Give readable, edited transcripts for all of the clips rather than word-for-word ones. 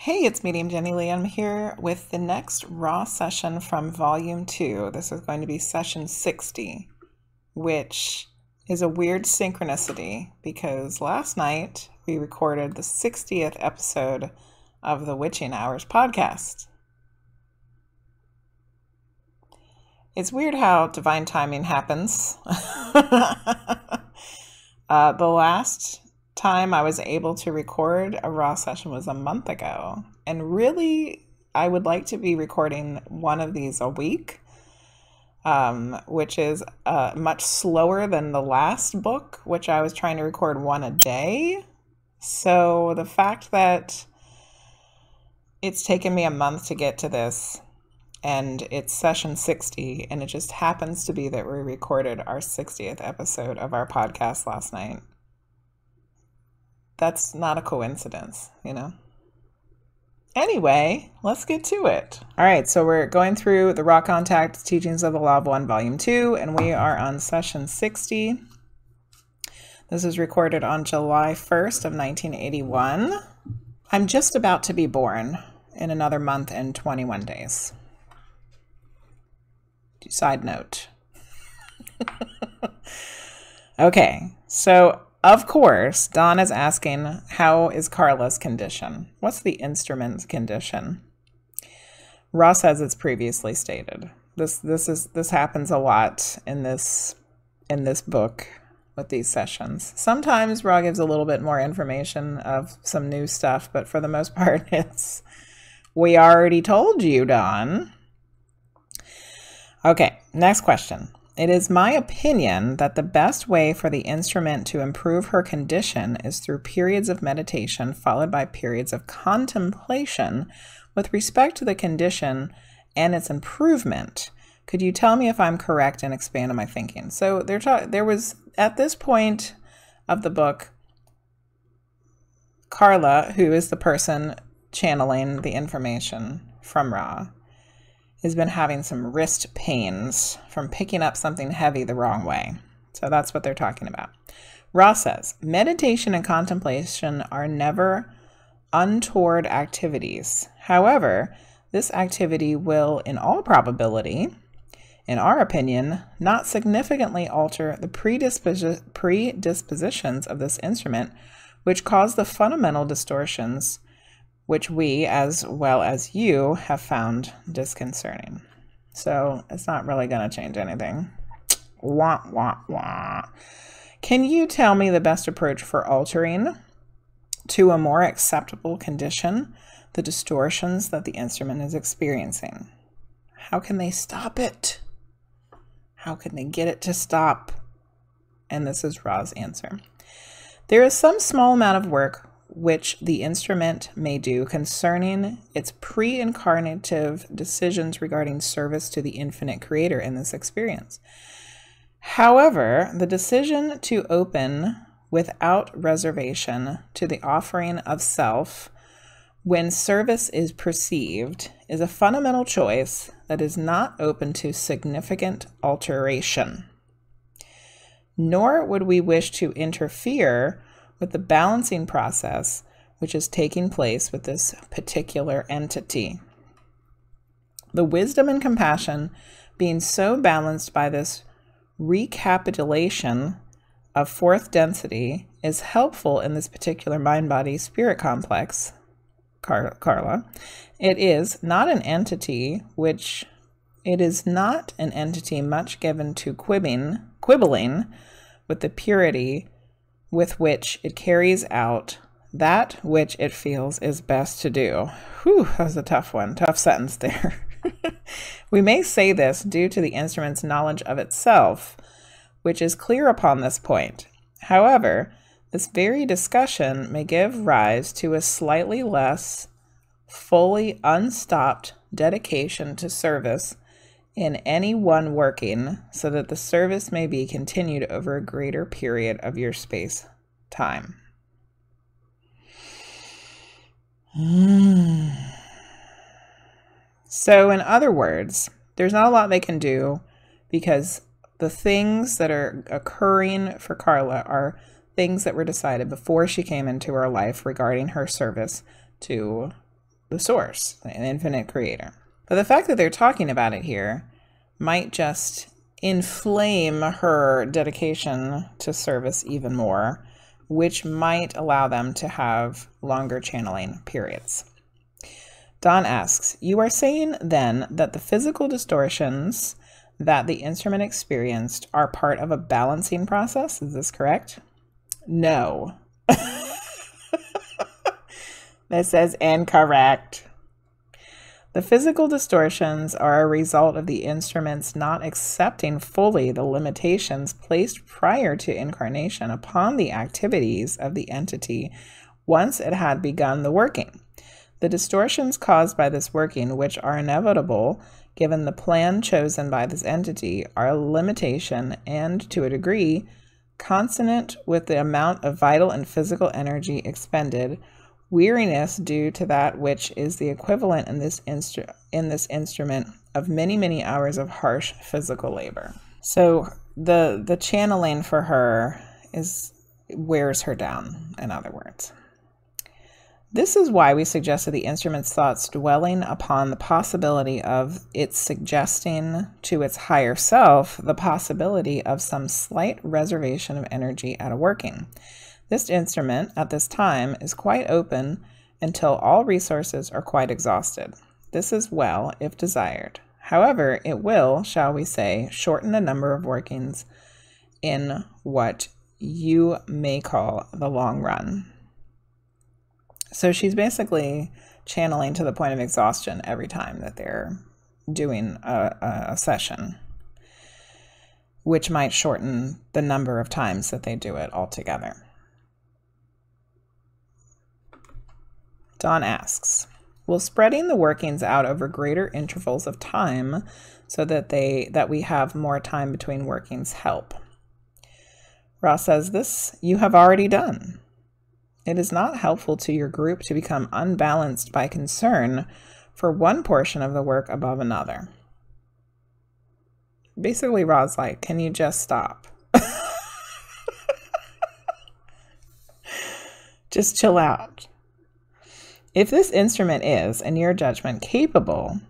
Hey, it's Medium Jenny Lee. I'm here with the next Raw session from Volume 2. This is going to be Session 60, which is a weird synchronicity because last night we recorded the 60th episode of the Witching Hours podcast. It's weird how divine timing happens. The last time I was able to record a Raw session was a month ago. And really, I would like to be recording one of these a week, which is much slower than the last book, which I was trying to record one a day. So the fact that it's taken me a month to get to this, and it's session 60, and it just happens to be that we recorded our 60th episode of our podcast last night. That's not a coincidence, you know? Anyway, let's get to it. All right, so we're going through the Raw Contact Teachings of the Law of One, Volume 2, and we are on session 60. This was recorded on July 1st of 1981. I'm just about to be born in another month and 21 days. Side note. Okay, so of course, Don is asking, how is Carla's condition? What's the instrument's condition? Ra says it's previously stated. This happens a lot in this book with these sessions. Sometimes Ra gives a little bit more information of some new stuff, but for the most part, it's we already told you, Don. Okay, next question. It is my opinion that the best way for the instrument to improve her condition is through periods of meditation followed by periods of contemplation with respect to the condition and its improvement. Could you tell me if I'm correct and expand on my thinking? So there was, at this point of the book, Carla, who is the person channeling the information from Ra, has been having some wrist pains from picking up something heavy the wrong way. So that's what they're talking about. Ra says, meditation and contemplation are never untoward activities. However, this activity will, in all probability, in our opinion, not significantly alter the predispositions of this instrument, which cause the fundamental distortions which we, as well as you, have found disconcerting. So it's not really going to change anything. Wah, wah, wah. Can you tell me the best approach for altering to a more acceptable condition the distortions that the instrument is experiencing? How can they stop it? How can they get it to stop? And this is Ra's answer. There is some small amount of work which the instrument may do concerning its pre-incarnative decisions regarding service to the infinite creator in this experience. However, the decision to open without reservation to the offering of self when service is perceived is a fundamental choice that is not open to significant alteration. Nor would we wish to interfere with the balancing process which is taking place with this particular entity. The wisdom and compassion being so balanced by this recapitulation of fourth density is helpful in this particular mind-body-spirit complex, Carla. It is not an entity much given to quibbling with the purity with which it carries out that which it feels is best to do. Whew, that was a tough one. Tough sentence there. We may say this due to the instrument's knowledge of itself, which is clear upon this point. However, this very discussion may give rise to a slightly less fully unstopped dedication to service in any one working, so that the service may be continued over a greater period of your space-time. So in other words, there's not a lot they can do because the things that are occurring for Carla are things that were decided before she came into our life regarding her service to the source, an infinite creator. But the fact that they're talking about it here might just inflame her dedication to service even more, which might allow them to have longer channeling periods. Don asks, you are saying then that the physical distortions that the instrument experienced are part of a balancing process? Is this correct? No. That says incorrect. The physical distortions are a result of the instruments not accepting fully the limitations placed prior to incarnation upon the activities of the entity once it had begun the working. The distortions caused by this working, which are inevitable given the plan chosen by this entity, are a limitation and, to a degree, consonant with the amount of vital and physical energy expended, weariness due to that which is the equivalent in this instrument of many, many hours of harsh physical labor. So the channeling for her wears her down, in other words. This is why we suggested the instrument's thoughts dwelling upon the possibility of it suggesting to its higher self the possibility of some slight reservation of energy at a working. This instrument, at this time, is quite open until all resources are quite exhausted. This is well, if desired. However, it will, shall we say, shorten the number of workings in what you may call the long run. So she's basically channeling to the point of exhaustion every time that they're doing a session, which might shorten the number of times that they do it altogether. Don asks, will spreading the workings out over greater intervals of time so that we have more time between workings help? Ross says, this you have already done. It is not helpful to your group to become unbalanced by concern for one portion of the work above another. Basically, Ra's like, can you just stop? Just chill out. If this instrument is, in your judgment, capable,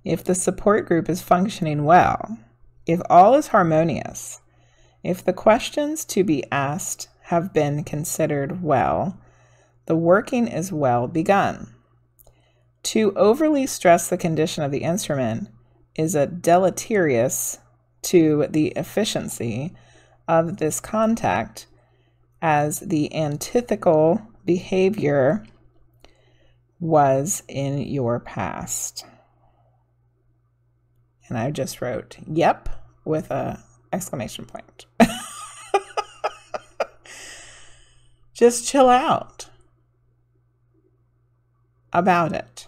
if the support group is functioning well, if all is harmonious, if the questions to be asked have been considered well, the working is well begun. To overly stress the condition of the instrument is a deleterious to the efficiency of this contact, as the antithetical behavior was in your past. And I just wrote, yep, with a exclamation point. Just chill out about it.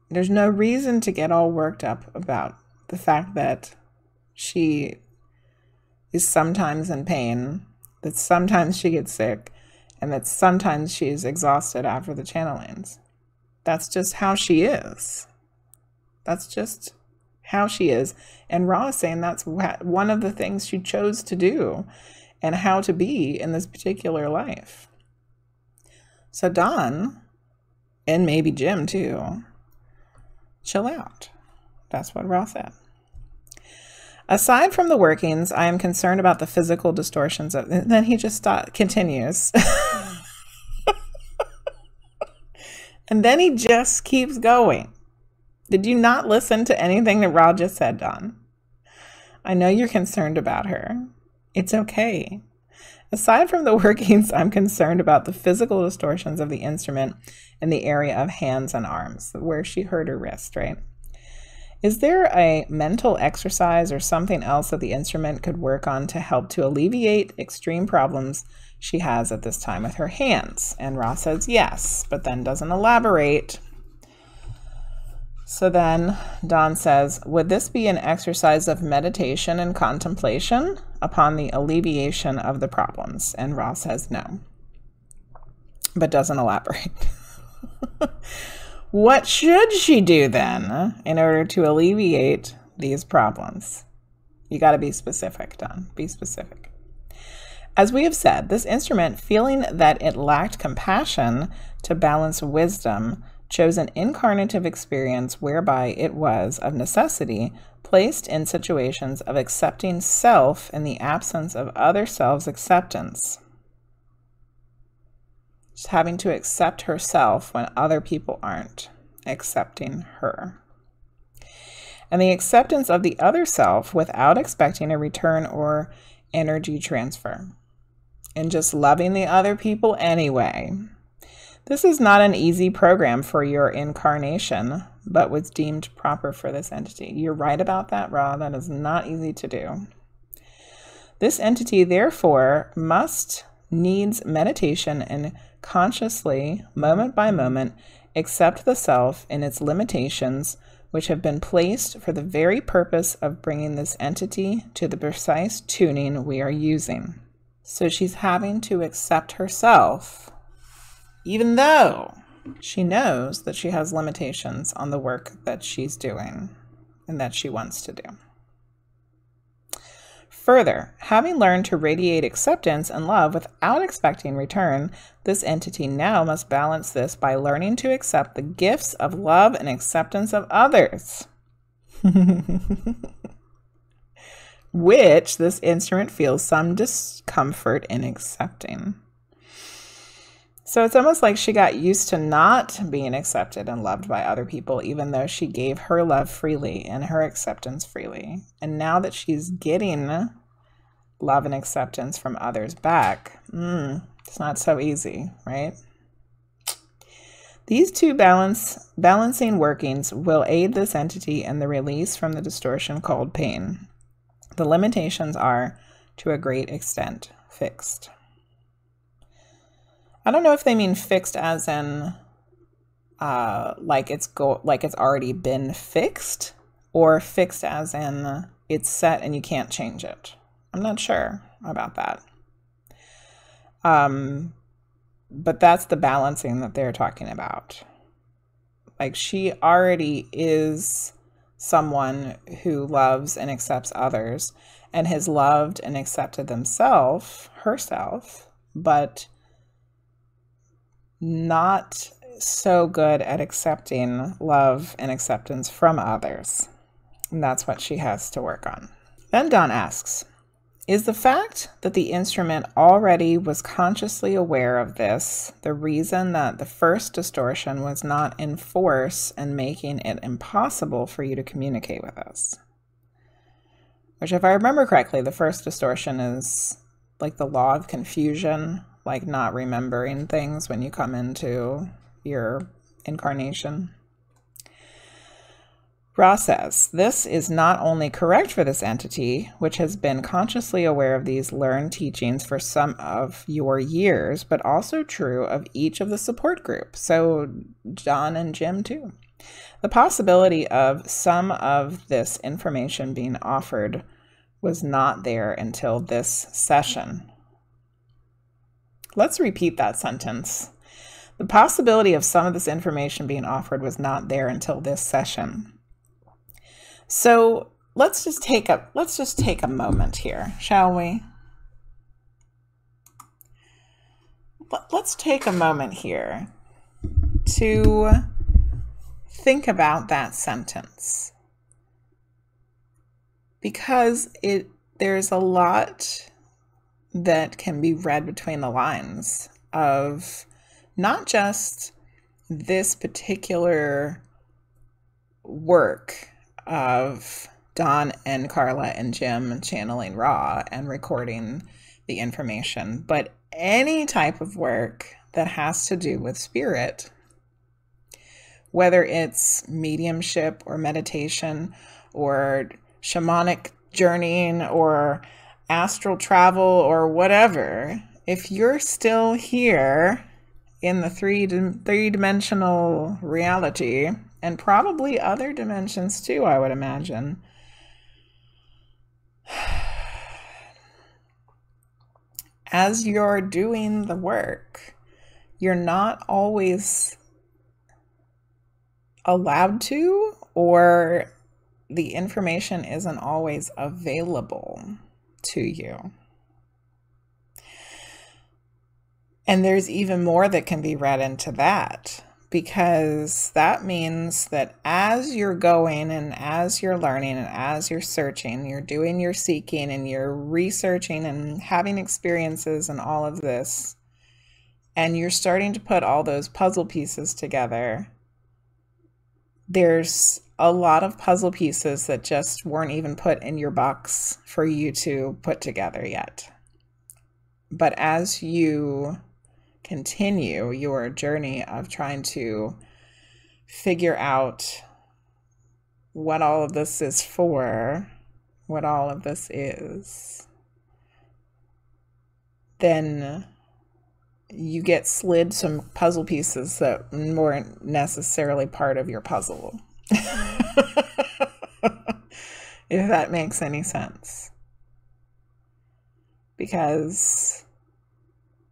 There's no reason to get all worked up about the fact that she is sometimes in pain, that sometimes she gets sick, and that sometimes she is exhausted after the channelings. That's just how she is. That's just how she is. And Ra is saying that's one of the things she chose to do and how to be in this particular life. So Don, and maybe Jim too, chill out. That's what Ra said. Aside from the workings, I am concerned about the physical distortions of, and then he just continues. And then he just keeps going. Did you not listen to anything that Ra just said, Don? I know you're concerned about her. It's okay. Aside from the workings, I'm concerned about the physical distortions of the instrument in the area of hands and arms, where she hurt her wrist, right? Is there a mental exercise or something else that the instrument could work on to help to alleviate extreme problems she has at this time with her hands? And Ra says yes, but then doesn't elaborate. So then Don says, would this be an exercise of meditation and contemplation upon the alleviation of the problems? And Ra says no, but doesn't elaborate. What should she do then in order to alleviate these problems? You got to be specific, Don. Be specific. As we have said, this instrument, feeling that it lacked compassion to balance wisdom, chose an incarnative experience whereby it was, of necessity, placed in situations of accepting self in the absence of other selves' acceptance. She's having to accept herself when other people aren't accepting her. And the acceptance of the other self without expecting a return or energy transfer. And just loving the other people anyway. This is not an easy program for your incarnation, but was deemed proper for this entity. You're right about that, Ra. That is not easy to do. This entity, therefore, needs meditation and consciously, moment by moment, accept the self in its limitations, which have been placed for the very purpose of bringing this entity to the precise tuning we are using. So she's having to accept herself, even though she knows that she has limitations on the work that she's doing and that she wants to do. Further, having learned to radiate acceptance and love without expecting return, this entity now must balance this by learning to accept the gifts of love and acceptance of others, which this instrument feels some discomfort in accepting. So it's almost like she got used to not being accepted and loved by other people, even though she gave her love freely and her acceptance freely. And now that she's getting love and acceptance from others back, it's not so easy, right? These two balancing workings will aid this entity in the release from the distortion called pain. The limitations are, to a great extent, fixed. I don't know if they mean fixed as in like it's already been fixed, or fixed as in it's set and you can't change it. I'm not sure about that. But that's the balancing that they're talking about. Like, she already is someone who loves and accepts others and has loved and accepted herself, but not so good at accepting love and acceptance from others. And that's what she has to work on. Then Dawn asks, is the fact that the instrument already was consciously aware of this the reason that the first distortion was not in force and making it impossible for you to communicate with us? Which, if I remember correctly, the first distortion is like the law of confusion, like not remembering things when you come into your incarnation. Ra says, this is not only correct for this entity, which has been consciously aware of these learned teachings for some of your years, but also true of each of the support group. So John and Jim too. The possibility of some of this information being offered was not there until this session. Let's repeat that sentence. The possibility of some of this information being offered was not there until this session. So let's just take a moment here, shall we? Let's take a moment here to think about that sentence, because there's a lot that can be read between the lines of not just this particular work of Dawn and Carla and Jim channeling Ra and recording the information, but any type of work that has to do with spirit, whether it's mediumship or meditation or shamanic journeying or astral travel or whatever. If you're still here in the three-dimensional reality, and probably other dimensions too, I would imagine, as you're doing the work, you're not always allowed to, or the information isn't always available to you. And there's even more that can be read into that, because that means that as you're going and as you're learning and as you're searching, you're doing your seeking and you're researching and having experiences and all of this, and you're starting to put all those puzzle pieces together, there's a lot of puzzle pieces that just weren't even put in your box for you to put together yet. But as you continue your journey of trying to figure out what all of this is for, what all of this is, then you get slid some puzzle pieces that weren't necessarily part of your puzzle. If that makes any sense. Because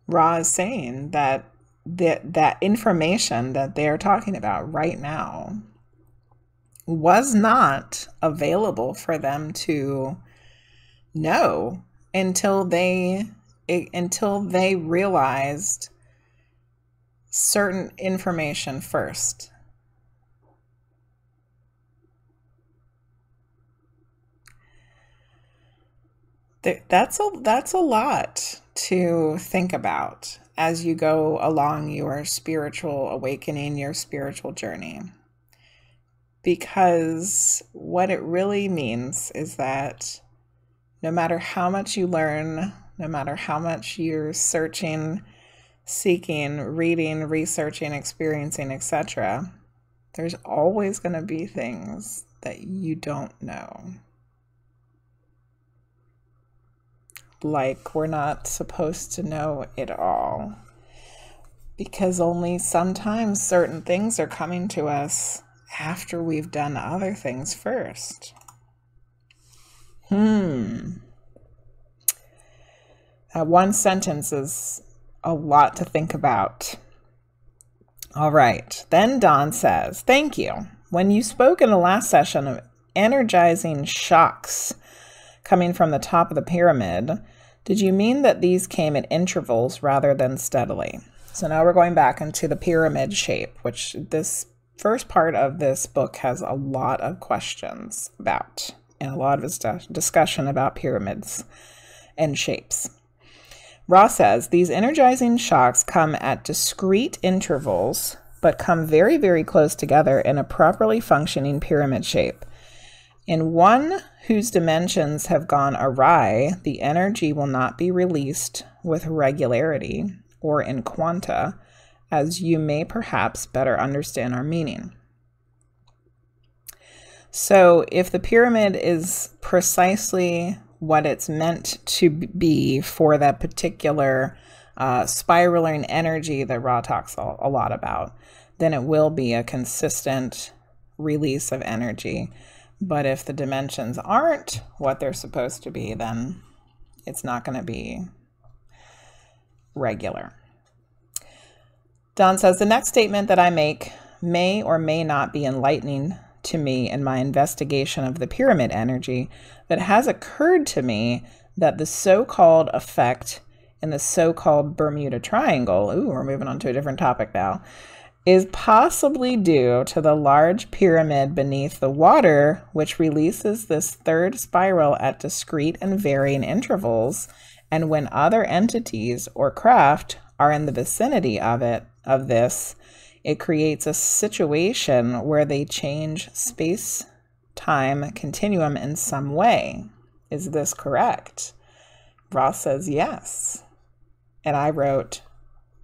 Ra is saying that that information that they're talking about right now was not available for them to know until they realized certain information first. That's a lot to think about as you go along your spiritual awakening, your spiritual journey. Because what it really means is that no matter how much you learn, no matter how much you're searching, seeking, reading, researching, experiencing, etc., there's always going to be things that you don't know. Like, we're not supposed to know it all, because only sometimes certain things are coming to us after we've done other things first. That one sentence is a lot to think about. All right. Then Dawn says, thank you. When you spoke in the last session of energizing shocks coming from the top of the pyramid, did you mean that these came at intervals rather than steadily? So now we're going back into the pyramid shape, which this first part of this book has a lot of questions about, and a lot of discussion about pyramids and shapes. Ra says, these energizing shocks come at discrete intervals, but come very, very close together in a properly functioning pyramid shape. In one whose dimensions have gone awry, the energy will not be released with regularity or in quanta, as you may perhaps better understand our meaning. So if the pyramid is precisely what it's meant to be for that particular spiraling energy that Ra talks a lot about, then it will be a consistent release of energy. But if the dimensions aren't what they're supposed to be, then it's not going to be regular. Dawn says, the next statement that I make may or may not be enlightening to me in my investigation of the pyramid energy, but it has occurred to me that the so-called effect in the so-called Bermuda Triangle, we're moving on to a different topic now, is possibly due to the large pyramid beneath the water, which releases this third spiral at discrete and varying intervals, and when other entities or craft are in the vicinity of this, it creates a situation where they change space-time continuum in some way. Is this correct? Ross says yes. And I wrote,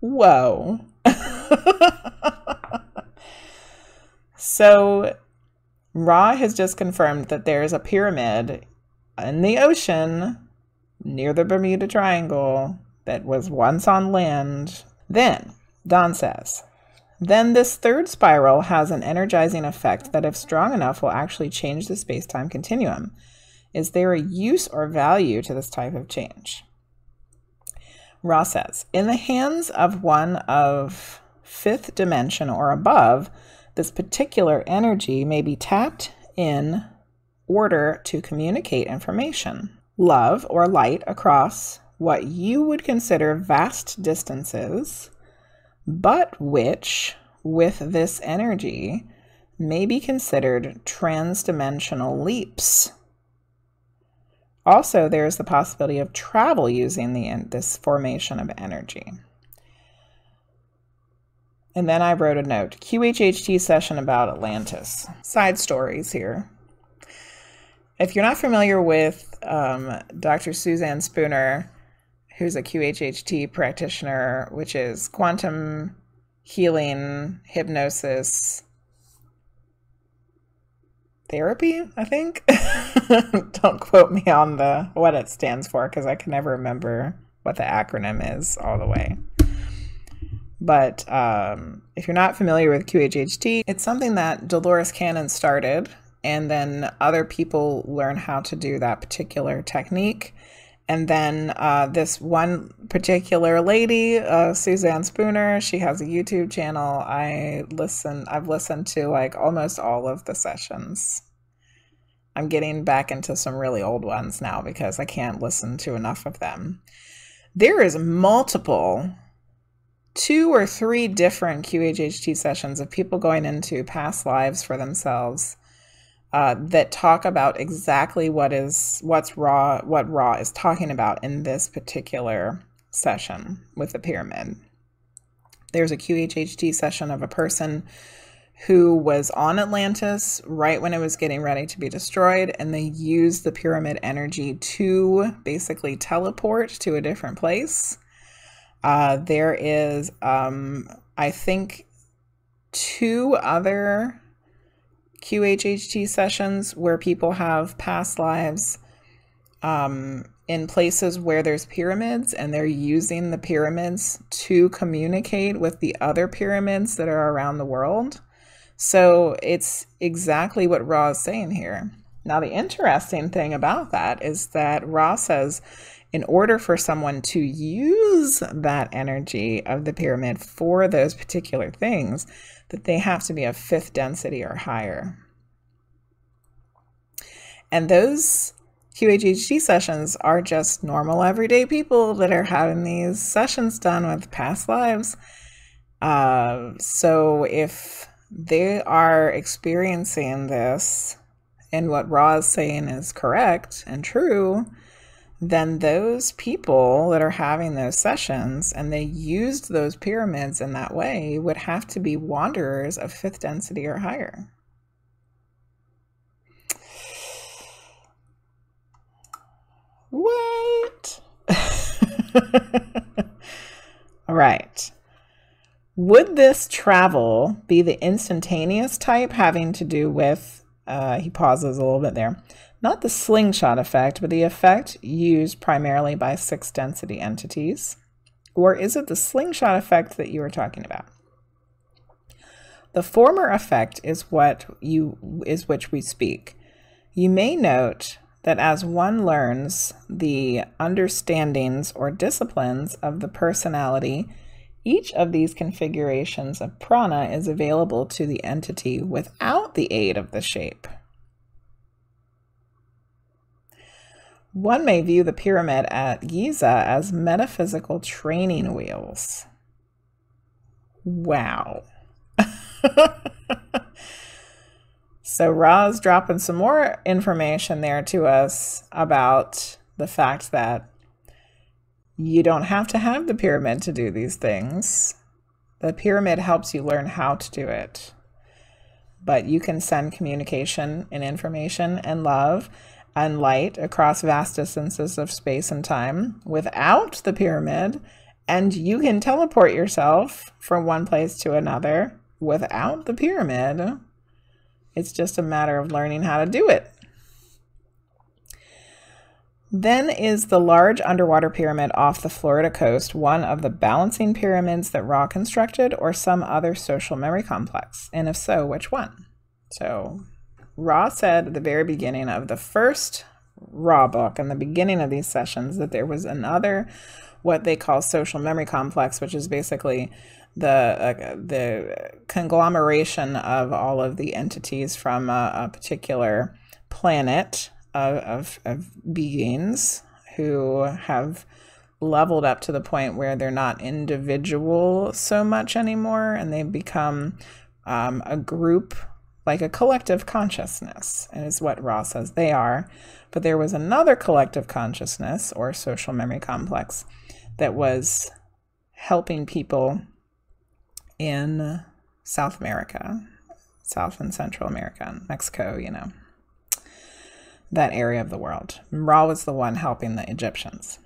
whoa. So Ra has just confirmed that there's a pyramid in the ocean near the Bermuda Triangle that was once on land. Then, Dawn says, then this third spiral has an energizing effect that, if strong enough, will actually change the space-time continuum. Is there a use or value to this type of change? Ra says, in the hands of one of fifth dimension or above, this particular energy may be tapped in order to communicate information, love or light across what you would consider vast distances, but which, with this energy, may be considered transdimensional leaps. Also, there is the possibility of travel using this formation of energy. And then I wrote a note, QHHT session about Atlantis. Side stories here. If you're not familiar with Dr. Suzanne Spooner, who's a QHHT practitioner, which is quantum healing, hypnosis, therapy, I think. Don't quote me on what it stands for, because I can never remember what the acronym is all the way. But if you're not familiar with QHHT, it's something that Dolores Cannon started, and then other people learn how to do that particular technique. And then this one particular lady, Suzanne Spooner, she has a YouTube channel. I've listened to like almost all of the sessions. I'm getting back into some really old ones now because I can't listen to enough of them. There is multiple, 2 or 3 different QHHT sessions of people going into past lives for themselves that talk about exactly what Ra is talking about in this particular session with the pyramid. There's a QHHT session of a person who was on Atlantis right when it was getting ready to be destroyed, and they used the pyramid energy to basically teleport to a different place. There is, I think, 2 other QHHT sessions where people have past lives in places where there's pyramids, and they're using the pyramids to communicate with the other pyramids that are around the world. So it's exactly what Ra is saying here. Now, the interesting thing about that is that Ra says in order for someone to use that energy of the pyramid for those particular things, that they have to be of 5th density or higher. And those QHHT sessions are just normal everyday people that are having these sessions done with past lives. So if they are experiencing this and what Ra is saying is correct and true, then those people that are having those sessions and they used those pyramids in that way would have to be wanderers of 5th density or higher. What? All right. Would this travel be the instantaneous type, having to do with, he pauses a little bit there, not the slingshot effect, but the effect used primarily by 6th density entities? Or is it the slingshot effect that you were talking about? The former effect is which we speak. You may note that as one learns the understandings or disciplines of the personality, each of these configurations of prana is available to the entity without the aid of the shape. One may view the pyramid at Giza as metaphysical training wheels. Wow. So Ra's dropping some more information there to us about the fact that you don't have to have the pyramid to do these things. The pyramid helps you learn how to do it. But you can send communication and information and love and light across vast distances of space and time without the pyramid, and you can teleport yourself from one place to another without the pyramid. It's just a matter of learning how to do it. Then is the large underwater pyramid off the Florida coast one of the balancing pyramids that Ra constructed, or some other social memory complex? And if so, which one? So Ra said at the very beginning of the first Ra book, and the beginning of these sessions, that there was another, what they call social memory complex, which is basically the conglomeration of all of the entities from a particular planet of beings who have leveled up to the point where they're not individual so much anymore, and they become a group, like a collective consciousness, and is what Ra says they are. But there was another collective consciousness, or social memory complex, that was helping people in South America, South and Central America, Mexico, you know, that area of the world. Ra was the one helping the Egyptians.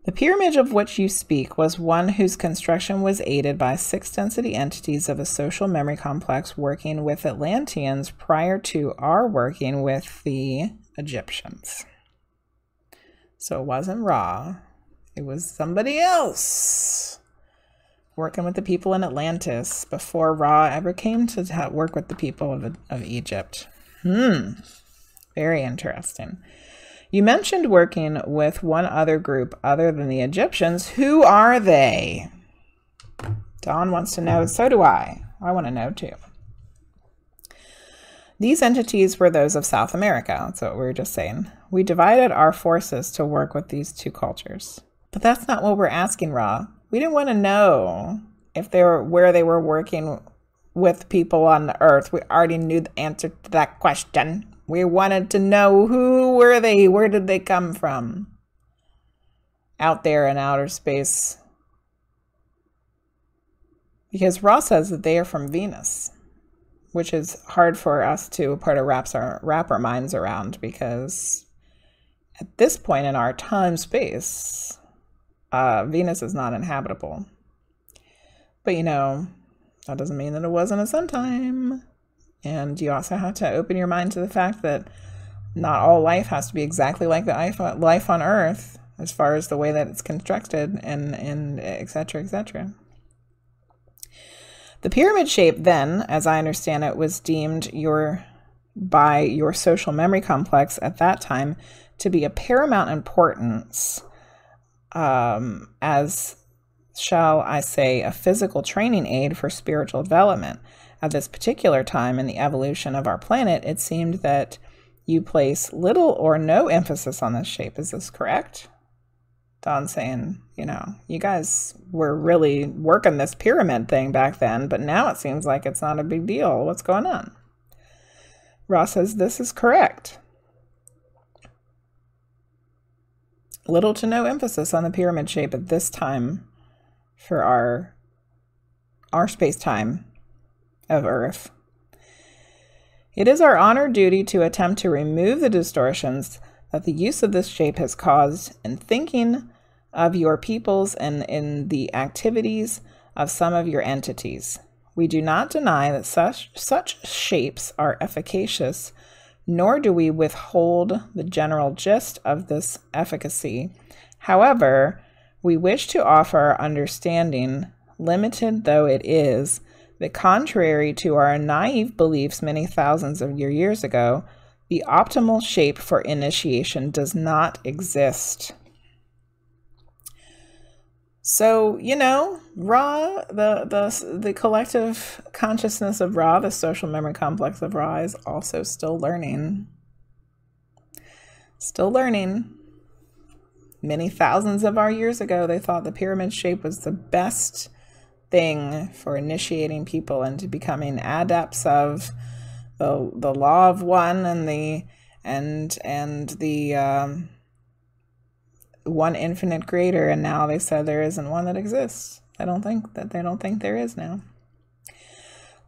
The pyramid of which you speak was one whose construction was aided by 6 density entities of a social memory complex working with Atlanteans prior to our working with the Egyptians. So it wasn't Ra, it was somebody else working with the people in Atlantis before Ra ever came to work with the people of Egypt. Very interesting. You mentioned working with one other group other than the Egyptians. Who are they? Dawn wants to know. So do I. I want to know too. These entities were those of South America. That's what we were just saying. We divided our forces to work with these 2 cultures. But that's not what we're asking, Ra. We didn't want to know if they were where they were working with people on the earth. We already knew the answer to that question. We wanted to know, who were they? Where did they come from? Out there in outer space. Because Ra says that they are from Venus, which is hard for us to wrap our minds around, because at this point in our time space, Venus is not inhabitable. But you know, that doesn't mean that it wasn't at some time. And you also have to open your mind to the fact that not all life has to be exactly like the life on Earth, as far as the way that it's constructed, and et cetera, et cetera. The pyramid shape then, as I understand it, was deemed by your social memory complex at that time to be of paramount importance, as, shall I say, a physical training aid for spiritual development. At this particular time in the evolution of our planet, it seemed that you place little or no emphasis on this shape. Is this correct? Dawn's saying, you know, you guys were really working this pyramid thing back then, but now it seems like it's not a big deal. What's going on? Ra says this is correct. Little to no emphasis on the pyramid shape at this time for our space-time of Earth. It is our honored duty to attempt to remove the distortions that the use of this shape has caused in thinking of your peoples and in the activities of some of your entities. We do not deny that such shapes are efficacious, nor do we withhold the general gist of this efficacy. However, we wish to offer our understanding, limited though it is, that contrary to our naive beliefs many thousands of years ago, the optimal shape for initiation does not exist. So, you know, Ra, the collective consciousness of Ra, the social memory complex of Ra, is also still learning. Still learning. Many thousands of our years ago, they thought the pyramid shape was the best thing for initiating people into becoming adepts of the law of one and the one infinite creator, and now they said there isn't one that exists. They don't think there is now.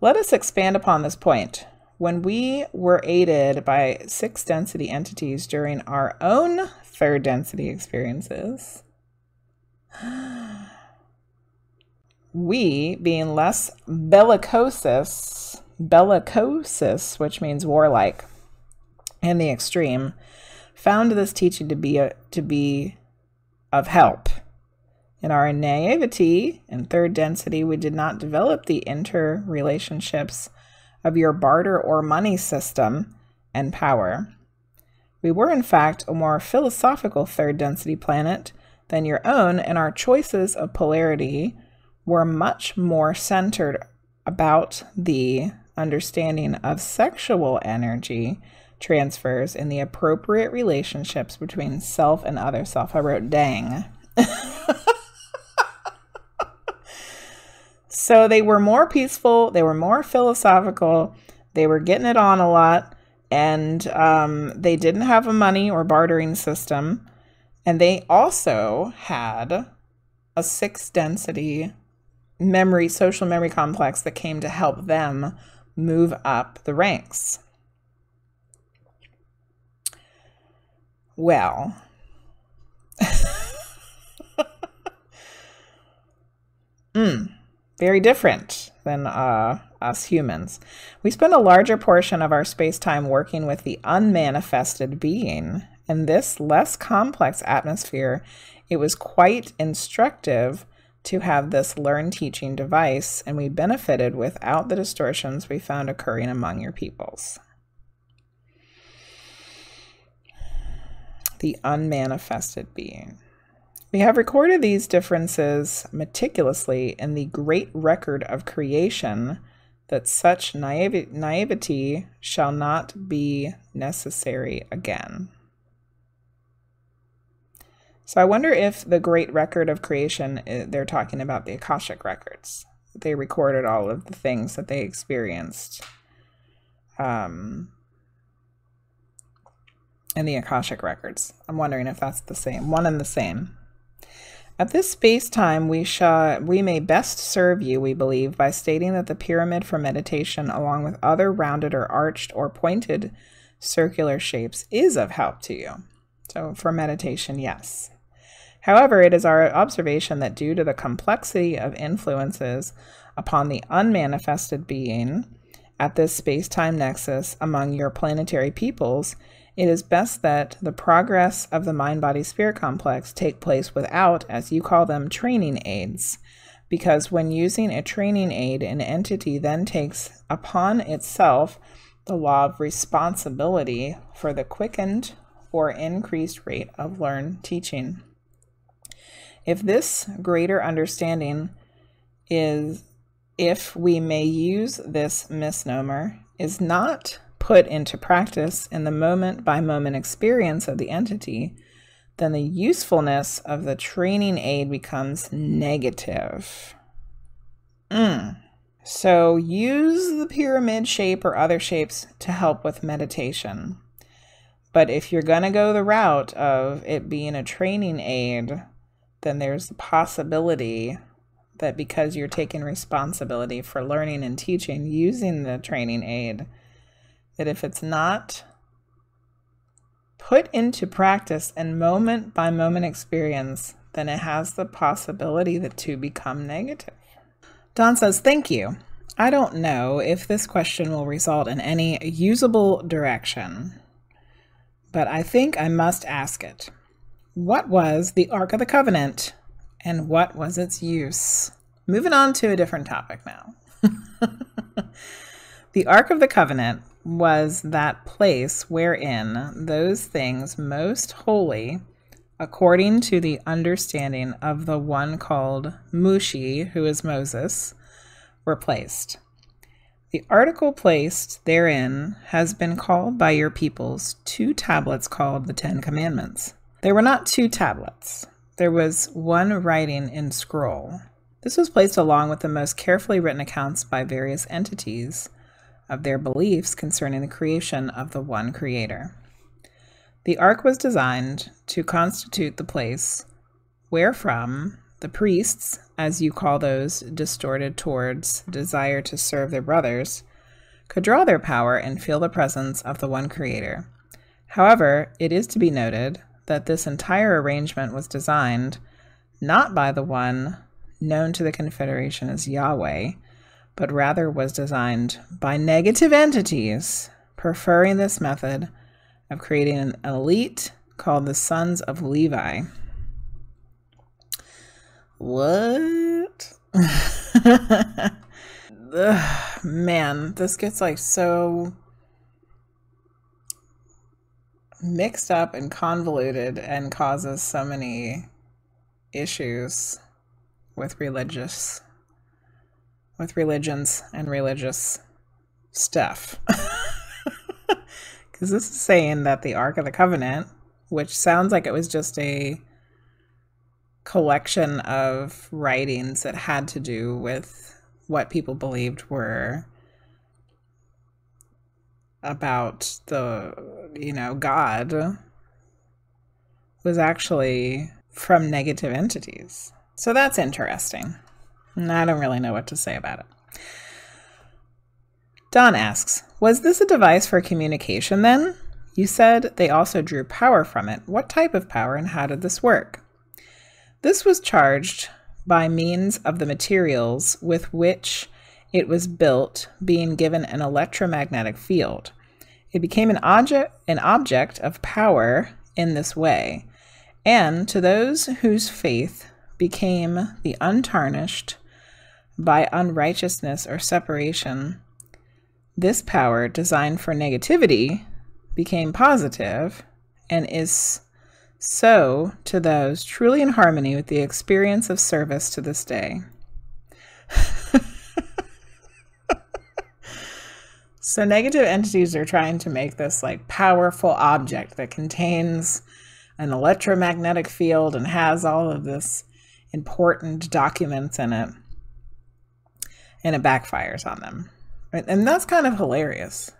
Let us expand upon this point. When we were aided by 6 density entities during our own 3rd density experiences, we, being less bellicosis, which means warlike, in the extreme, found this teaching to be of help. In our naivety in 3rd density, we did not develop the interrelationships of your barter or money system and power. We were, in fact, a more philosophical 3rd density planet than your own, and our choices of polarity were much more centered about the understanding of sexual energy, transfers in the appropriate relationships between self and other self. I wrote, dang. So they were more peaceful, they were more philosophical, they were getting it on a lot, and they didn't have a money or bartering system. And they also had a 6-density social memory complex that came to help them move up the ranks. Well, very different than us humans. We spend a larger portion of our space-time working with the unmanifested being. In this less complex atmosphere, it was quite instructive to have this learn-teaching device, and we benefited without the distortions we found occurring among your peoples. The unmanifested being. We have recorded these differences meticulously in the great record of creation, that such naivety shall not be necessary again. So I wonder if the great record of creation, they're talking about the Akashic records. They recorded all of the things that they experienced in the Akashic records. I'm wondering if that's the same, one and the same. At this space-time, we may best serve you, we believe, by stating that the pyramid for meditation, along with other rounded or arched or pointed circular shapes, is of help to you. So for meditation, yes. However, it is our observation that due to the complexity of influences upon the unmanifested being at this space-time nexus among your planetary peoples, it is best that the progress of the mind-body-spirit complex take place without, as you call them, training aids, because when using a training aid, an entity then takes upon itself the law of responsibility for the quickened or increased rate of learned teaching. If this greater understanding is, if we may use this misnomer, is not put into practice in the moment-by-moment experience of the entity, then the usefulness of the training aid becomes negative. So use the pyramid shape or other shapes to help with meditation. But if you're going to go the route of it being a training aid, then there's the possibility that because you're taking responsibility for learning and teaching using the training aid, that if it's not put into practice and moment-by-moment experience, then it has the possibility to become negative. Don says, thank you. I don't know if this question will result in any usable direction, but I think I must ask it. What was the Ark of the Covenant, and what was its use? Moving on to a different topic now. The Ark of the Covenant was that place wherein those things most holy, according to the understanding of the one called Mushi, who is Moses, were placed. The article placed therein has been called by your peoples 2 tablets called the 10 Commandments. There were not 2 tablets. There was one writing in scroll. This was placed along with the most carefully written accounts by various entities of their beliefs concerning the creation of the one creator. The ark was designed to constitute the place wherefrom the priests, as you call those distorted towards desire to serve their brothers, could draw their power and feel the presence of the one creator. However, it is to be noted that this entire arrangement was designed not by the one known to the Confederation as Yahweh, but rather was designed by negative entities, preferring this method of creating an elite called the Sons of Levi. What? Ugh, man, this gets like so mixed up and convoluted and causes so many issues with religions and religious stuff. Because this is saying that the Ark of the Covenant, which sounds like it was just a collection of writings that had to do with what people believed were about the, God, was actually from negative entities. So that's interesting. And I don't really know what to say about it. Don asks, was this a device for communication then? You said they also drew power from it. What type of power and how did this work? This was charged by means of the materials with which it was built being given an electromagnetic field. It became an object of power in this way, and to those whose faith became the untarnished by unrighteousness or separation, this power designed for negativity became positive and is so to those truly in harmony with the experience of service to this day. So negative entities are trying to make this like powerful object that contains an electromagnetic field and has all of this important documents in it, and it backfires on them. And that's kind of hilarious,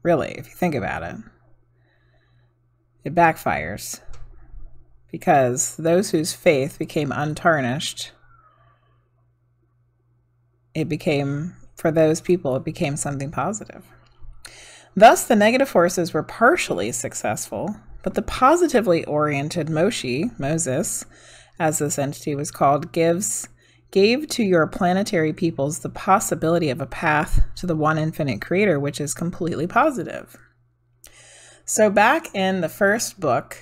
really, if you think about it. It backfires because those whose faith became untarnished, for those people, it became something positive. Thus, the negative forces were partially successful, but the positively oriented Moses, as this entity was called, gave to your planetary peoples the possibility of a path to the one infinite creator, which is completely positive. So back in the first book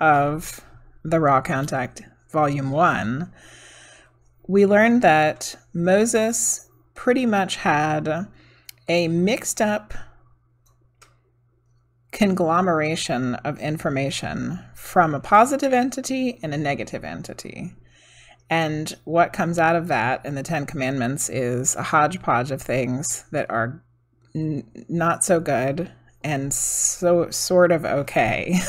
of the Raw Contact, Volume 1, we learned that Moses pretty much had a mixed up conglomeration of information from a positive entity and a negative entity. And what comes out of that in the Ten Commandments is a hodgepodge of things that are not so good and so sort of okay.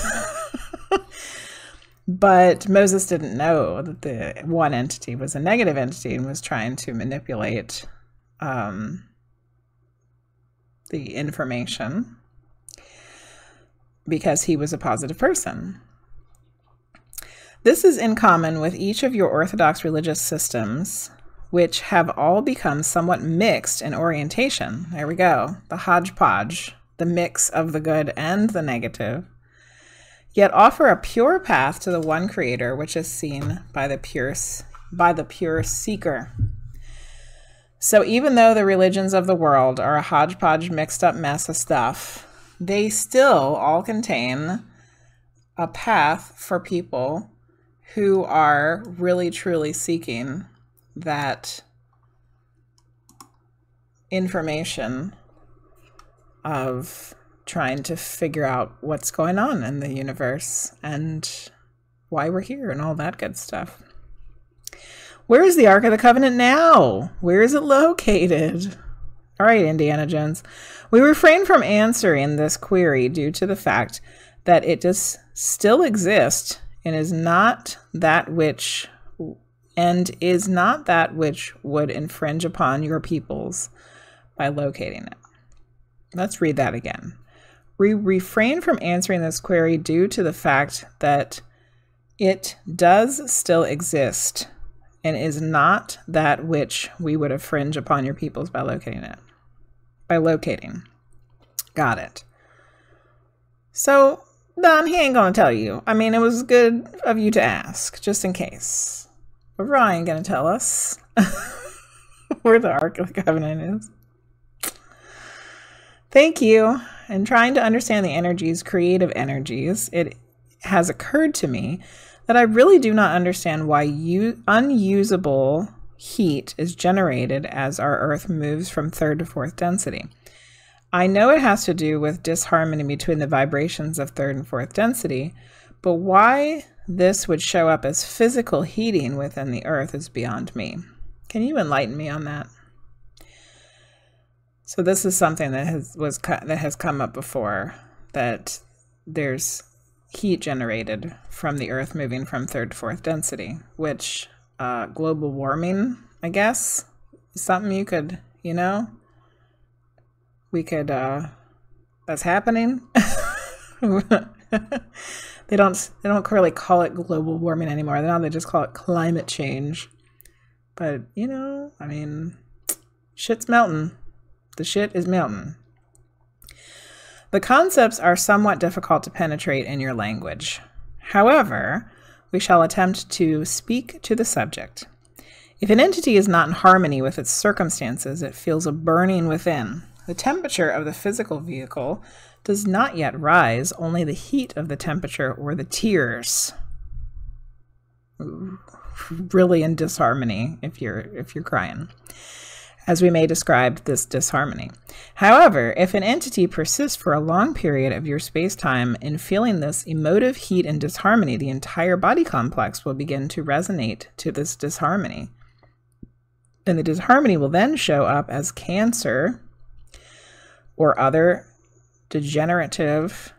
But Moses didn't know that the one entity was a negative entity and was trying to manipulate the information because he was a positive person. This is in common with each of your Orthodox religious systems, which have all become somewhat mixed in orientation. There we go. The hodgepodge, the mix of the good and the negative, yet offer a pure path to the one creator, which is seen by the pure seeker. So even though the religions of the world are a hodgepodge mixed up mess of stuff, they still all contain a path for people who are really truly seeking that information of trying to figure out what's going on in the universe and why we're here and all that good stuff. Where is the Ark of the Covenant now? Where is it located? All right, Indiana Jones. We refrain from answering this query due to the fact that it does still exist and is not that which would infringe upon your peoples by locating it. Let's read that again. We refrain from answering this query due to the fact that it does still exist and is not that which we would infringe upon your peoples by locating it. Got it. So, Don, he ain't gonna tell you. I mean, it was good of you to ask, just in case. But Ryan gonna tell us where the Ark of the Covenant is. Thank you. In trying to understand the energies, creative energies, it has occurred to me that I really do not understand why unusable heat is generated as our Earth moves from third to fourth density. I know it has to do with disharmony between the vibrations of third and fourth density, but why this would show up as physical heating within the Earth is beyond me. Can you enlighten me on that? So this is something that has come up before. that there's heat generated from the Earth moving from third to fourth density, which global warming, I guess, is something you could, we could, that's happening. They don't really call it global warming anymore. Now they just call it climate change. But, I mean, shit's melting. The shit is melting. The concepts are somewhat difficult to penetrate in your language. However, we shall attempt to speak to the subject. If an entity is not in harmony with its circumstances, it feels a burning within. The temperature of the physical vehicle does not yet rise, only the heat of the temperature or the tears. Really in disharmony if you're crying, as we may describe this disharmony. However, if an entity persists for a long period of your space-time in feeling this emotive heat and disharmony, the entire body complex will begin to resonate to this disharmony. And the disharmony will then show up as cancer or other degenerative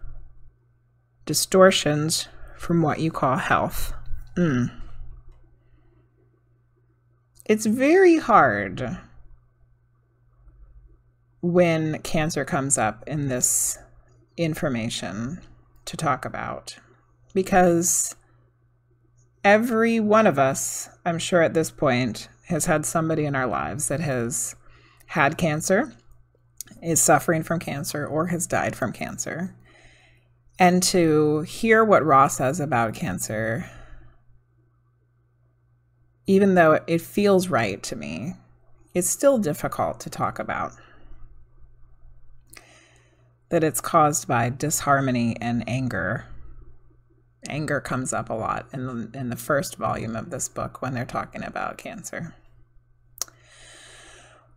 distortions from what you call health. It's very hard when cancer comes up in this information to talk about, because every one of us, I'm sure at this point, has had somebody in our lives that has had cancer, is suffering from cancer, or has died from cancer. And to hear what Ra says about cancer, even though it feels right to me, it's still difficult to talk about. That it's caused by disharmony and anger. Anger comes up a lot in the first volume of this book when they're talking about cancer.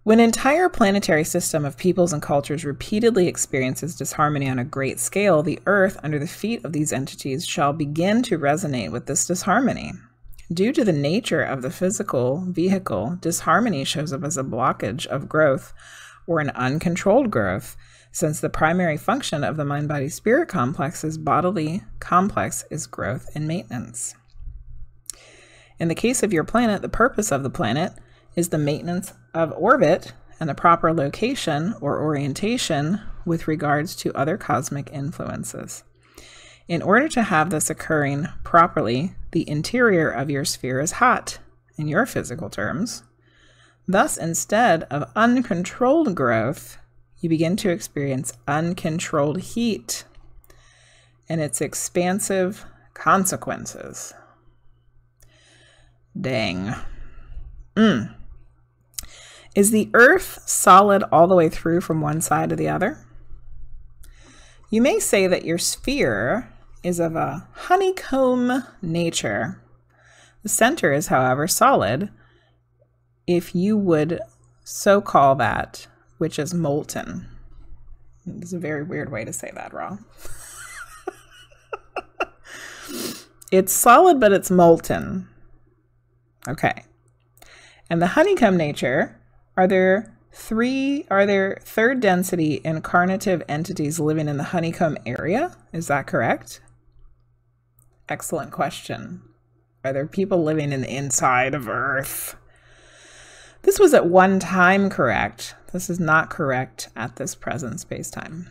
When an entire planetary system of peoples and cultures repeatedly experiences disharmony on a great scale, the Earth, under the feet of these entities, shall begin to resonate with this disharmony. Due to the nature of the physical vehicle, disharmony shows up as a blockage of growth or an uncontrolled growth, since the primary function of the mind-body-spirit complex is bodily complex is growth and maintenance. In the case of your planet, the purpose of the planet is the maintenance of orbit and the proper location or orientation with regards to other cosmic influences. In order to have this occurring properly, the interior of your sphere is hot, in your physical terms. Thus, instead of uncontrolled growth, you begin to experience uncontrolled heat and its expansive consequences. Dang. Is the Earth solid all the way through from one side to the other? You may say that your sphere is of a honeycomb nature. The center is, however, solid, if you would so call that which is molten. It's a very weird way to say that, Ra. It's solid, but it's molten. Okay. And the honeycomb nature, are there third density incarnative entities living in the honeycomb area? Is that correct? Excellent question. Are there people living in the inside of Earth? This was at one time correct. This is not correct at this present space-time.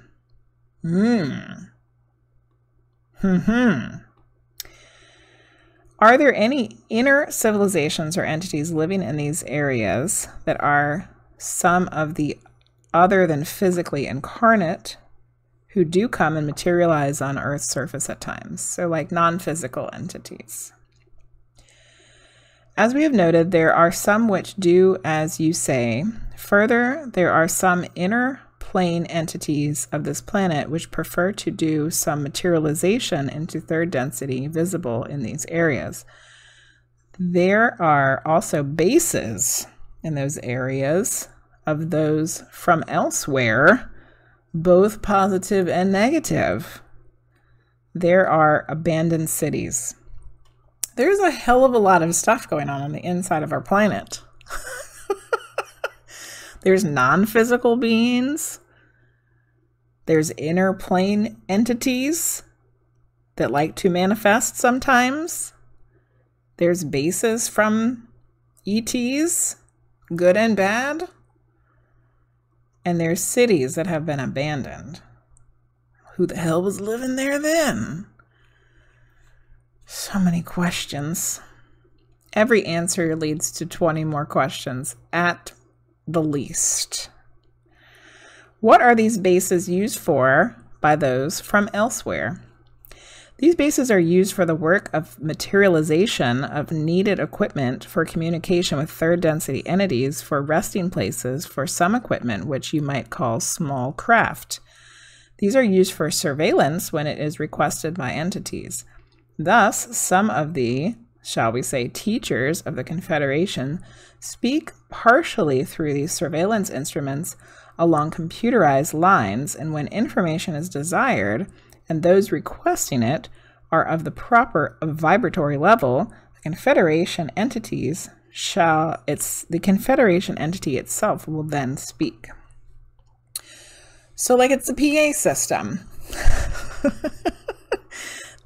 Are there any inner civilizations or entities living in these areas that are some of the other than physically incarnate who do come and materialize on Earth's surface at times? So like non-physical entities. As we have noted, there are some which do as you say. Further, there are some inner plane entities of this planet which prefer to do some materialization into third density visible in these areas. There are also bases in those areas of those from elsewhere, both positive and negative. There are abandoned cities. There's a hell of a lot of stuff going on the inside of our planet. There's non-physical beings. There's inner plane entities that like to manifest sometimes. There's bases from ETs, good and bad. And there's cities that have been abandoned. Who the hell was living there then? So many questions. Every answer leads to 20 more questions at the least. What are these bases used for by those from elsewhere? These bases are used for the work of materialization of needed equipment for communication with third density entities, for resting places for some equipment, which you might call small craft. These are used for surveillance when it is requested by entities. Thus, some of the, shall we say, teachers of the Confederation speak partially through these surveillance instruments along computerized lines, and when information is desired and those requesting it are of the proper vibratory level, the Confederation entity itself will then speak. So like it's a PA system.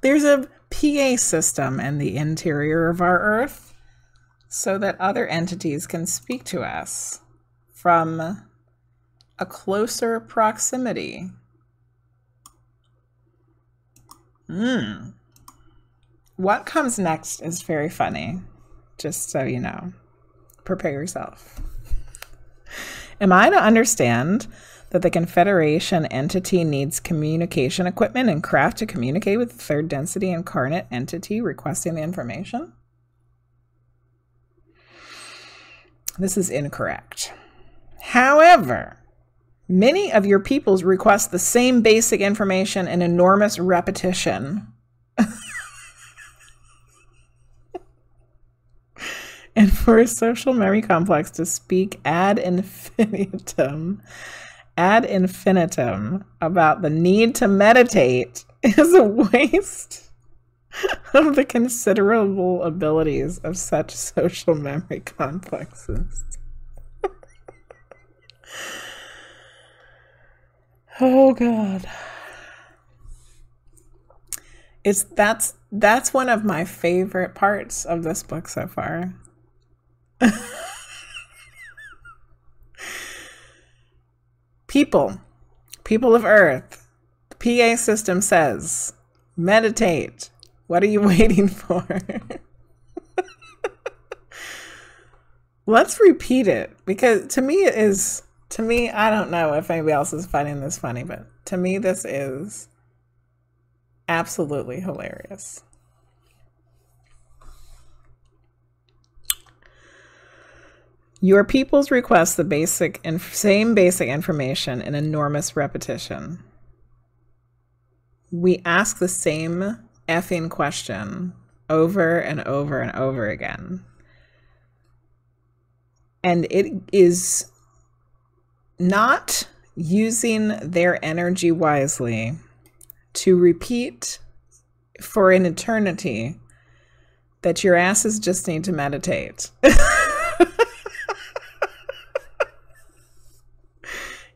There's a PA system in the interior of our Earth so that other entities can speak to us from a closer proximity. What comes next is very funny, just so you know. Prepare yourself. Am I to understand that the Confederation entity needs communication equipment and craft to communicate with the third density incarnate entity requesting the information? This is incorrect. However, many of your peoples request the same basic information in enormous repetition. And for a social memory complex to speak ad infinitum about the need to meditate is a waste of the considerable abilities of such social memory complexes. Oh God. That's one of my favorite parts of this book so far. People of Earth, the PA system says, meditate. What are you waiting for? Let's repeat it, because to me, I don't know if anybody else is finding this funny, but to me, this is absolutely hilarious. Your peoples request the same basic information in enormous repetition. We ask the same effing question over and over and over again. And it is not using their energy wisely to repeat for an eternity that your asses just need to meditate.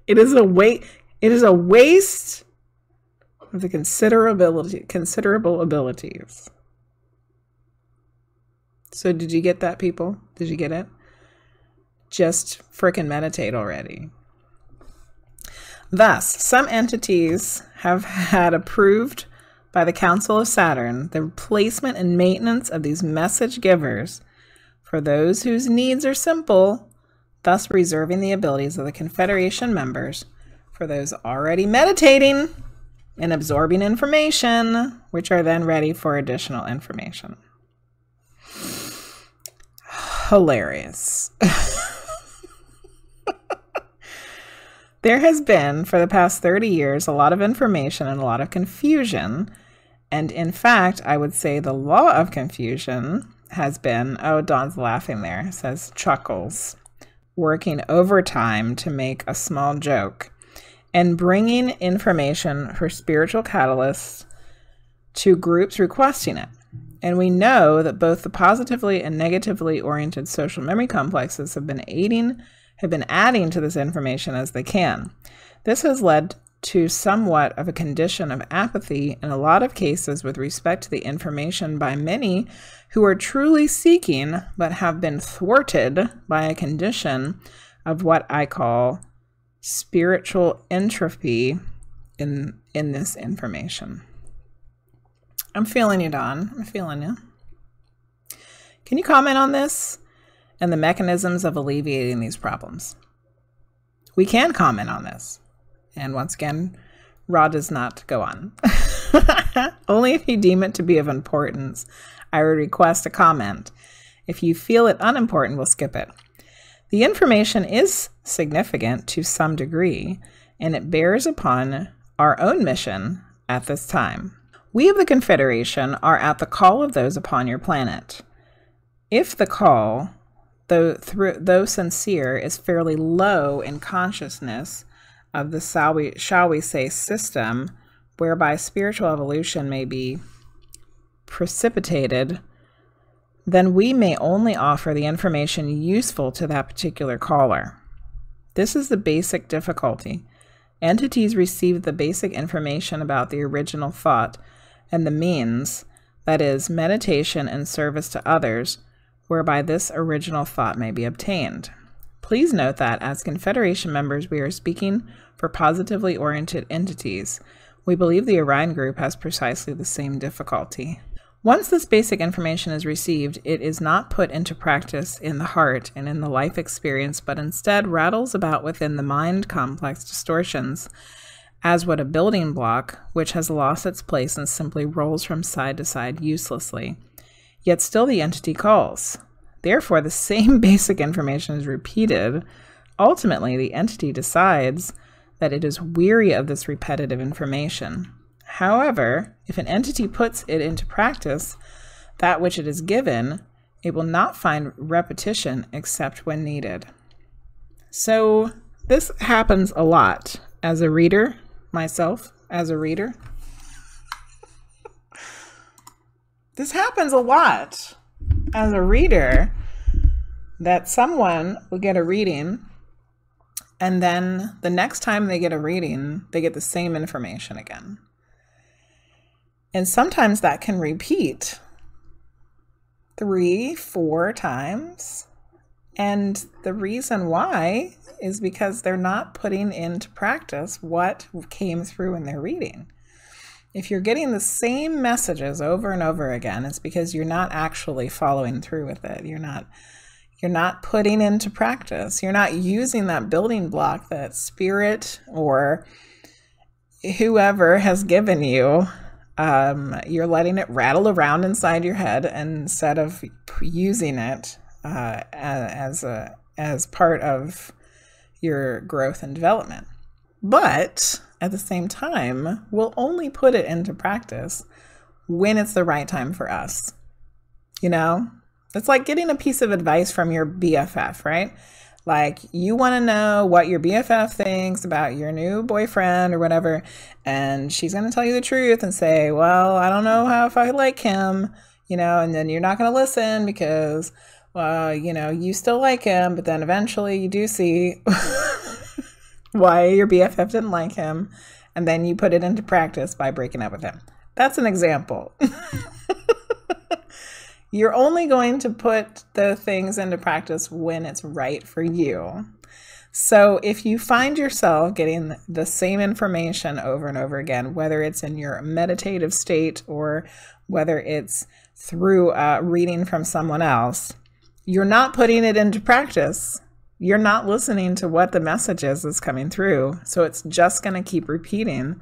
It is a waste of the considerable abilities. So did you get that, people? Did you get it? Just frickin' meditate already. Thus, some entities have had approved by the Council of Saturn the replacement and maintenance of these message givers for those whose needs are simple, thus reserving the abilities of the Confederation members for those already meditating and absorbing information, which are then ready for additional information. Hilarious. There has been, for the past 30 years, a lot of information and a lot of confusion. And in fact, I would say the law of confusion has been, oh, Dawn's laughing there, says chuckles, working overtime to make a small joke, and bringing information for spiritual catalysts to groups requesting it. And we know that both the positively and negatively oriented social memory complexes have been adding to this information as they can. This has led to somewhat of a condition of apathy in a lot of cases with respect to the information by many who are truly seeking but have been thwarted by a condition of what I call spiritual entropy in this information. I'm feeling you, Dawn. I'm feeling you. Can you comment on this and the mechanisms of alleviating these problems? We can comment on this. And once again, Ra does not go on. Only if you deem it to be of importance, I would request a comment. If you feel it unimportant, we'll skip it. The information is significant to some degree, and it bears upon our own mission at this time. We of the Confederation are at the call of those upon your planet. If the call, though sincere, is fairly low in consciousness of the, shall we say, system whereby spiritual evolution may be precipitated, then we may only offer the information useful to that particular caller. This is the basic difficulty. Entities receive the basic information about the original thought and the means, that is, meditation and service to others, whereby this original thought may be obtained. Please note that as Confederation members, we are speaking for positively oriented entities. We believe the Orion group has precisely the same difficulty. Once this basic information is received, it is not put into practice in the heart and in the life experience, but instead rattles about within the mind complex distortions, as would a building block which has lost its place and simply rolls from side to side uselessly. Yet still the entity calls. Therefore, the same basic information is repeated. Ultimately, the entity decides that it is weary of this repetitive information. However, if an entity puts it into practice, that which it is given, it will not find repetition except when needed. So this happens a lot as a reader, myself as a reader. This happens a lot as a reader, that someone will get a reading and then the next time they get a reading, they get the same information again. And sometimes that can repeat 3, 4 times. And the reason why is because they're not putting into practice what came through in their reading. If you're getting the same messages over and over again, it's because you're not actually following through with it. You're not putting into practice. You're not using that building block that spirit or whoever has given you. You're letting it rattle around inside your head instead of using it as part of your growth and development. But at the same time, we'll only put it into practice when it's the right time for us. You know, it's like getting a piece of advice from your BFF, right? Like, you want to know what your BFF thinks about your new boyfriend or whatever, and she's going to tell you the truth and say, well, I don't know if I like him, you know, and then you're not going to listen because, you know, you still like him, but then eventually you do see why your BFF didn't like him, and then you put it into practice by breaking up with him. That's an example. You're only going to put the things into practice when it's right for you. So if you find yourself getting the same information over and over again, whether it's in your meditative state or whether it's through reading from someone else, you're not putting it into practice. You're not listening to what the message is that's coming through. So it's just going to keep repeating,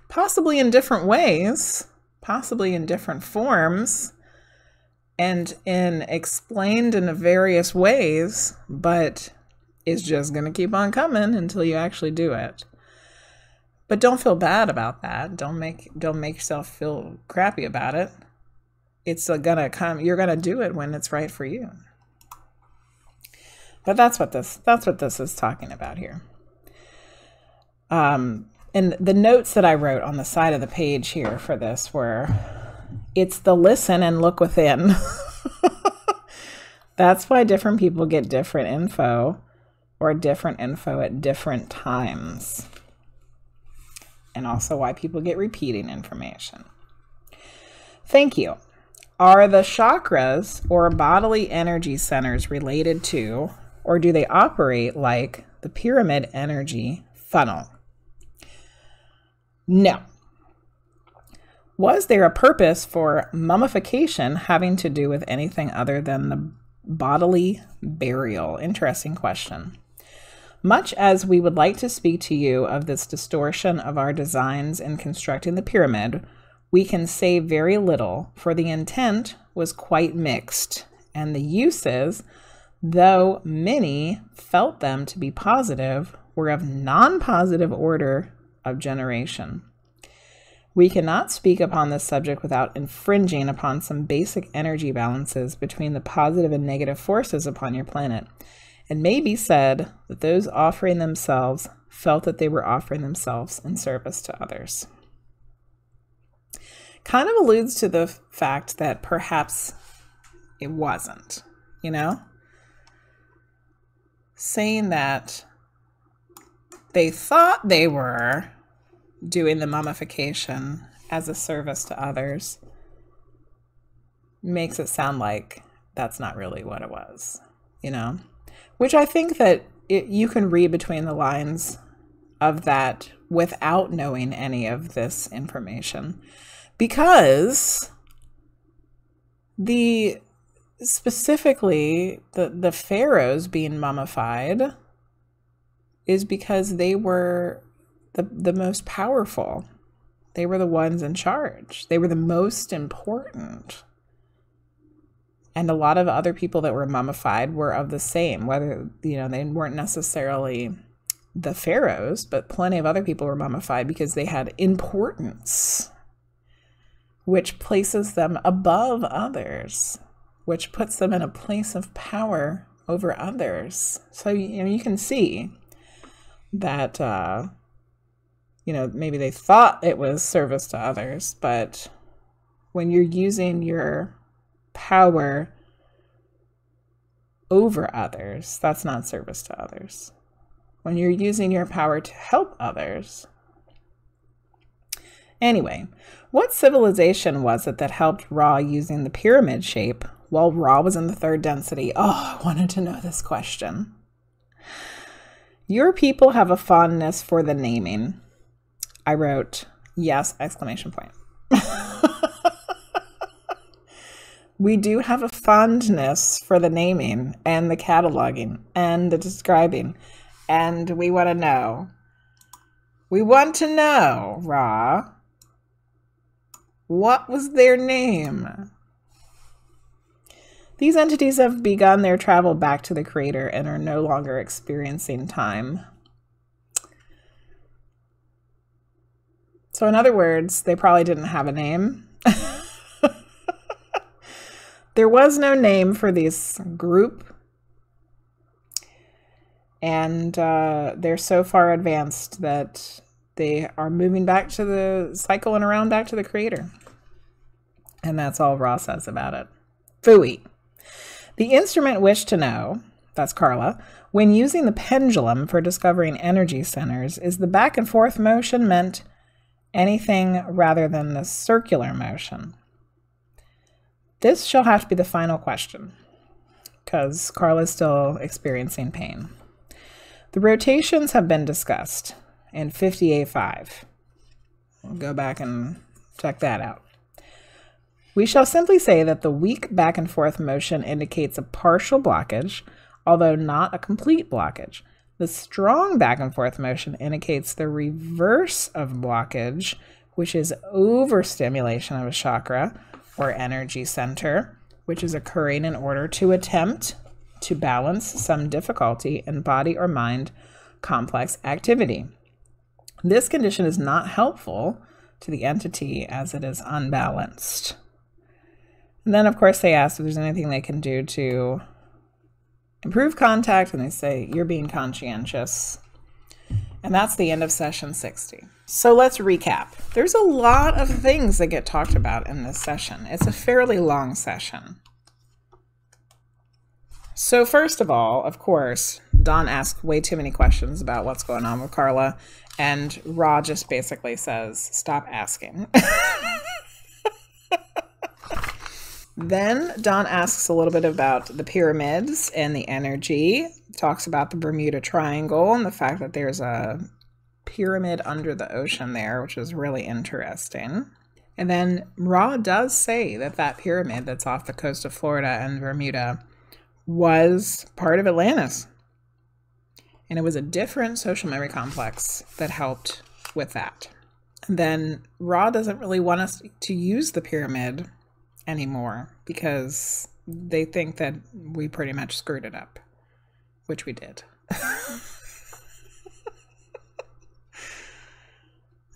possibly in different ways, possibly in different forms, and explained in various ways, but it's just going to keep on coming until you actually do it. But don't feel bad about that. Don't make yourself feel crappy about it. It's going to come. You're going to do it when it's right for you. But that's what this is talking about here. And the notes that I wrote on the side of the page here for this were, it's the listen and look within. That's why different people get different info or different info at different times. and also why people get repeating information. Thank you. Are the chakras or bodily energy centers related to, or do they operate like the pyramid energy funnel? No. Was there a purpose for mummification having to do with anything other than the bodily burial? Interesting question. Much as we would like to speak to you of this distortion of our designs in constructing the pyramid, we can say very little, for the intent was quite mixed, and the uses, though many felt them to be positive, were of non-positive order of generation. We cannot speak upon this subject without infringing upon some basic energy balances between the positive and negative forces upon your planet. It may be said that those offering themselves felt that they were offering themselves in service to others. Kind of alludes to the fact that perhaps it wasn't, you know? Saying that they thought they were doing the mummification as a service to others makes it sound like that's not really what it was, you know? Which I think that you can read between the lines of that without knowing any of this information. Because specifically the pharaohs being mummified is because they were the most powerful. They were the ones in charge. They were the most important. And a lot of other people that were mummified were of the same, whether, you know, they weren't necessarily the pharaohs, but plenty of other people were mummified because they had importance, which places them above others, which puts them in a place of power over others. So, you know, you can see that, you know, maybe they thought it was service to others, but when you're using your power over others, that's not service to others. When you're using your power to help others. Anyway, what civilization was it that helped Ra using the pyramid shape while Ra was in the third density? Oh, I wanted to know this question. Your people have a fondness for the naming. I wrote, yes, exclamation point. We do have a fondness for the naming and the cataloging and the describing. And we want to know. We want to know, Ra. What was their name? These entities have begun their travel back to the crater and are no longer experiencing time. So in other words, they probably didn't have a name. There was no name for this group. And they're so far advanced that they are moving back to the cycle and around back to the crater. And that's all Ra says about it. Phooey. The instrument wished to know, that's Carla, when using the pendulum for discovering energy centers, is the back and forth motion meant anything rather than the circular motion? This shall have to be the final question, because Carla's still experiencing pain. The rotations have been discussed in 50A5. We'll go back and check that out. We shall simply say that the weak back and forth motion indicates a partial blockage, although not a complete blockage. The strong back and forth motion indicates the reverse of blockage, which is overstimulation of a chakra or energy center, which is occurring in order to attempt to balance some difficulty in body or mind complex activity. This condition is not helpful to the entity as it is unbalanced. And then, of course, they ask if there's anything they can do to improve contact, and they say, you're being conscientious. And that's the end of session 60. So let's recap. There's a lot of things that get talked about in this session. It's a fairly long session. So first of all, of course, Dawn asks way too many questions about what's going on with Carla, and Ra just basically says, stop asking. Then Dawn asks a little bit about the pyramids and the energy, talks about the Bermuda Triangle and the fact that there's a pyramid under the ocean there, which is really interesting. And then Ra does say that that pyramid that's off the coast of Florida and Bermuda was part of Atlantis. And it was a different social memory complex that helped with that. And then Ra doesn't really want us to use the pyramid anymore because they think that we pretty much screwed it up, which we did.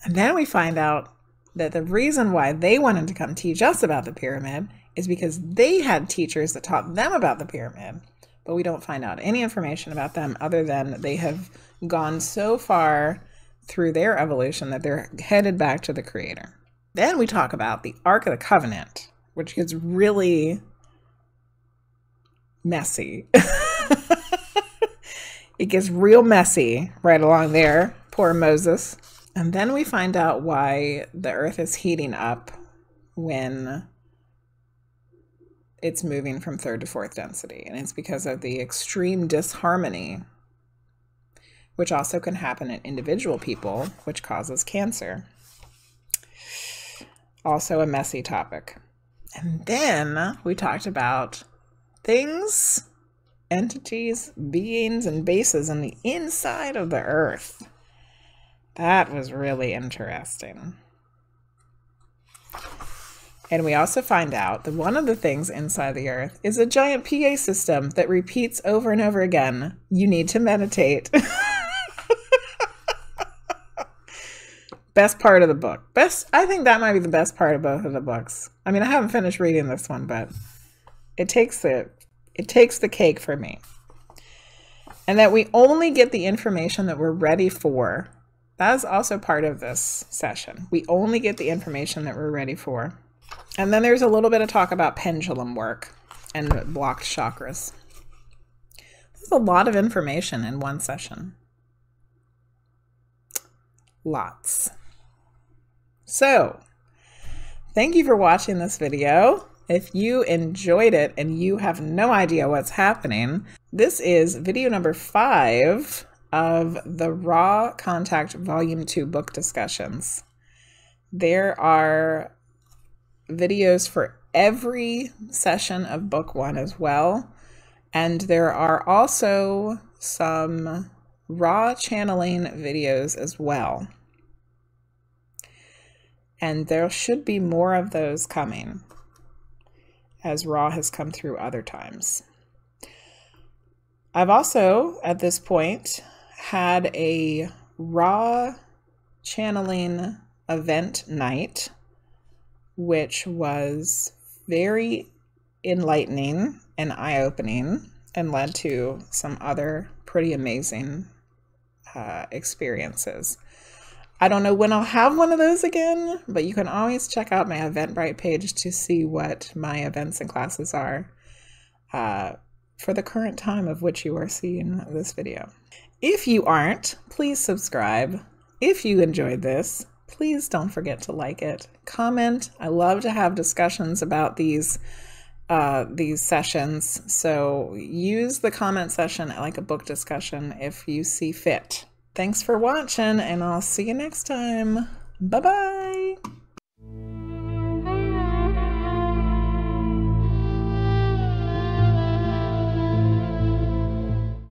And then we find out that the reason why they wanted to come teach us about the pyramid is because they had teachers that taught them about the pyramid, but we don't find out any information about them other than they have gone so far through their evolution that they're headed back to the creator. Then we talk about the Ark of the Covenant, which gets really messy. It gets real messy right along there. Poor Moses. And then we find out why the earth is heating up when it's moving from third to fourth density. And it's because of the extreme disharmony, which also can happen in individual people, which causes cancer. Also a messy topic. And then we talked about things, entities, beings, and bases on the inside of the earth. That was really interesting. And we also find out that one of the things inside the earth is a giant PA system that repeats over and over again, you need to meditate. Best part of the book. I think that might be the best part of both of the books. I mean, I haven't finished reading this one, but it takes the cake for me. And that we only get the information that we're ready for. That is also part of this session. We only get the information that we're ready for. And then there's a little bit of talk about pendulum work and blocked chakras. There's a lot of information in one session. Lots. So, thank you for watching this video. If you enjoyed it and you have no idea what's happening, this is video number 5 of the Raw Contact Volume 2 book discussions. There are videos for every session of book 1 as well. And there are also some Raw channeling videos as well. And there should be more of those coming, as Raw has come through other times. I've also, at this point, had a Raw channeling event night, which was very enlightening and eye-opening and led to some other pretty amazing experiences. I don't know when I'll have one of those again, but you can always check out my Eventbrite page to see what my events and classes are for the current time of which you are seeing this video. If you aren't, please subscribe. If you enjoyed this, please don't forget to like it. Comment. I love to have discussions about these sessions. So use the comment section like a book discussion if you see fit. Thanks for watching, and I'll see you next time. Bye-bye.